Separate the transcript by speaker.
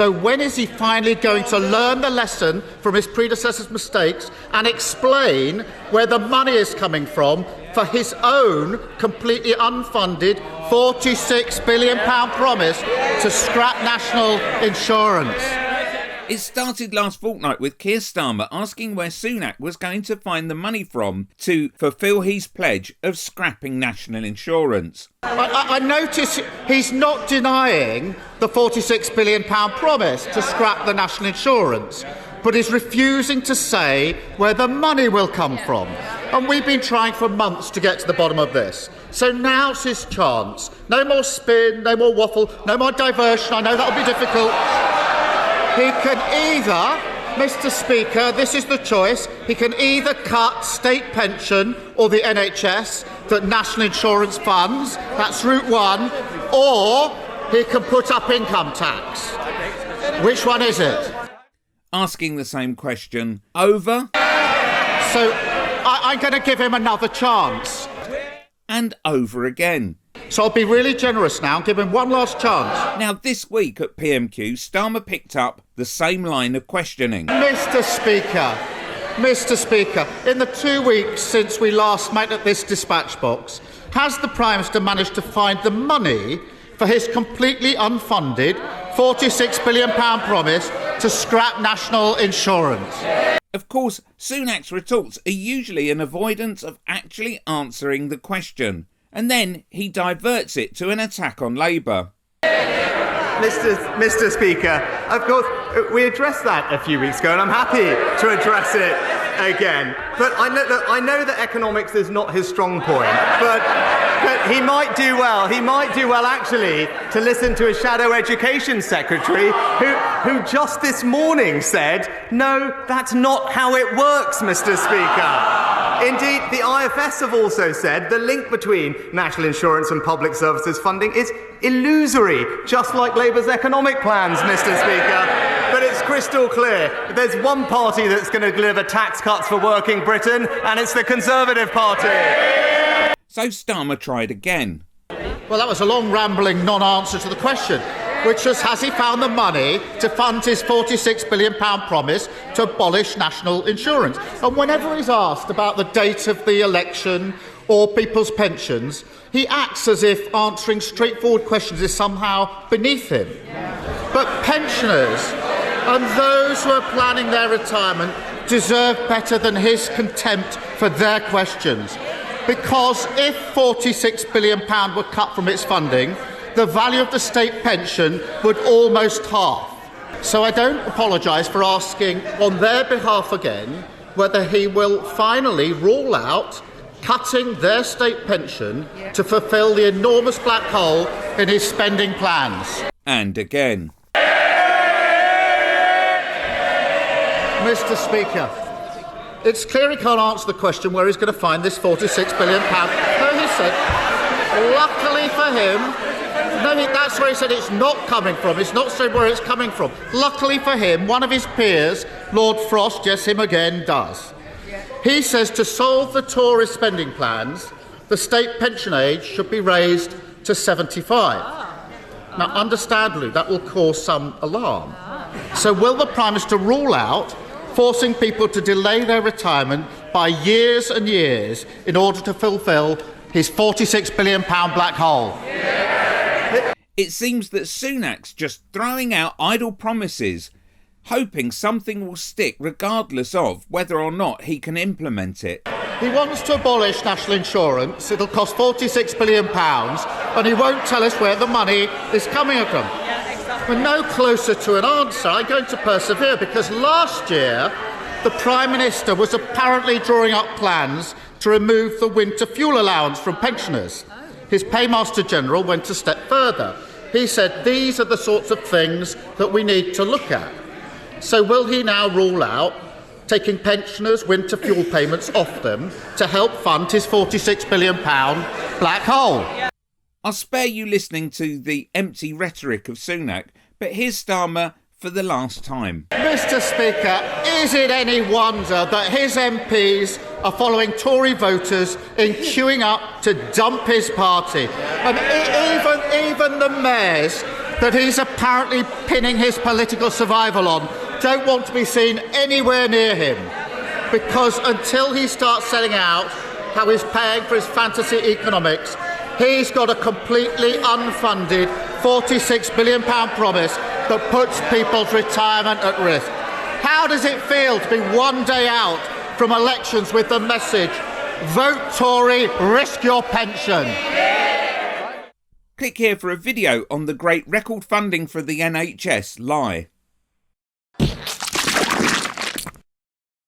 Speaker 1: So when is he finally going to learn the lesson from his predecessor's mistakes and explain where the money is coming from for his own completely unfunded £46 billion promise to scrap national insurance?
Speaker 2: It started last fortnight with Keir Starmer asking where Sunak was going to find the money from to fulfil his pledge of scrapping national insurance.
Speaker 1: I notice he's not denying the £46 billion promise to scrap the national insurance, but is refusing to say where the money will come from. And we've been trying for months to get to the bottom of this. So now's his chance. No more spin, no more waffle, no more diversion. I know that'll be difficult. He can either, Mr. Speaker, this is the choice, he can either cut state pension or the NHS that national insurance funds, that's route one, or he can put up income tax. Which one is it?
Speaker 2: Asking the same question over.
Speaker 1: So I'm going to give him another chance.
Speaker 2: And over again.
Speaker 1: So I'll be really generous now and give him one last chance.
Speaker 2: Now, this week at PMQ, Starmer picked up the same line of questioning.
Speaker 1: Mr. Speaker, in the 2 weeks since we last met at this dispatch box, has the Prime Minister managed to find the money for his completely unfunded £46 billion promise to scrap national insurance?
Speaker 2: Of course, Sunak's retorts are usually an avoidance of actually answering the question, and then he diverts it to an attack on Labour.
Speaker 3: Mr. Speaker, of course, we addressed that a few weeks ago, and I'm happy to address it again. But I know that economics is not his strong point, but he might do well. He might do well, actually, to listen to a shadow education secretary who just this morning said, no, that's not how it works, Mr. Speaker. Indeed, the IFS have also said the link between national insurance and public services funding is illusory, just like Labour's economic plans, Mr. Speaker. But it's crystal clear. There's one party that's going to deliver tax cuts for working Britain, and it's the Conservative Party.
Speaker 2: So Starmer tried again.
Speaker 1: Well, that was a long, rambling non-answer to the question, which was, has he found the money to fund his £46 billion promise to abolish national insurance? And whenever he's asked about the date of the election or people's pensions, he acts as if answering straightforward questions is somehow beneath him. But pensioners and those who are planning their retirement deserve better than his contempt for their questions. Because if £46 billion were cut from its funding, the value of the state pension would almost halve. So I don't apologise for asking on their behalf again whether he will finally rule out cutting their state pension to fulfil the enormous black hole in his spending plans.
Speaker 2: And again.
Speaker 1: Mr. Speaker, it's clear he can't answer the question where he's going to find this £46 billion. No, he said, luckily for him, that's where he said it's not coming from. It's not saying where it's coming from. Luckily for him, one of his peers, Lord Frost, yes, him again, does. He says to solve the Tory spending plans, the state pension age should be raised to 75. Now, understandably, that will cause some alarm. So will the Prime Minister rule out forcing people to delay their retirement by years and years in order to fulfil his £46 billion black hole?
Speaker 2: It seems that Sunak's just throwing out idle promises, hoping something will stick regardless of whether or not he can implement it.
Speaker 1: He wants to abolish national insurance. It'll cost £46 billion, and he won't tell us where the money is coming from. We're no closer to an answer. I'm going to persevere, because last year the Prime Minister was apparently drawing up plans to remove the winter fuel allowance from pensioners. His Paymaster General went a step further. He said these are the sorts of things that we need to look at. So will he now rule out taking pensioners' winter fuel payments off them to help fund his £46 billion black hole?
Speaker 2: I'll spare you listening to the empty rhetoric of Sunak, but here's Starmer for the last time.
Speaker 1: Mr. Speaker, is it any wonder that his MPs are following Tory voters in queuing up to dump his party? And even the mayors that he's apparently pinning his political survival on don't want to be seen anywhere near him, because until he starts setting out how he's paying for his fantasy economics, he's got a completely unfunded £46 billion promise that puts people's retirement at risk. How does it feel to be one day out from elections with the message, vote Tory, risk your pension?
Speaker 2: Click here for a video on the great record funding for the NHS lie.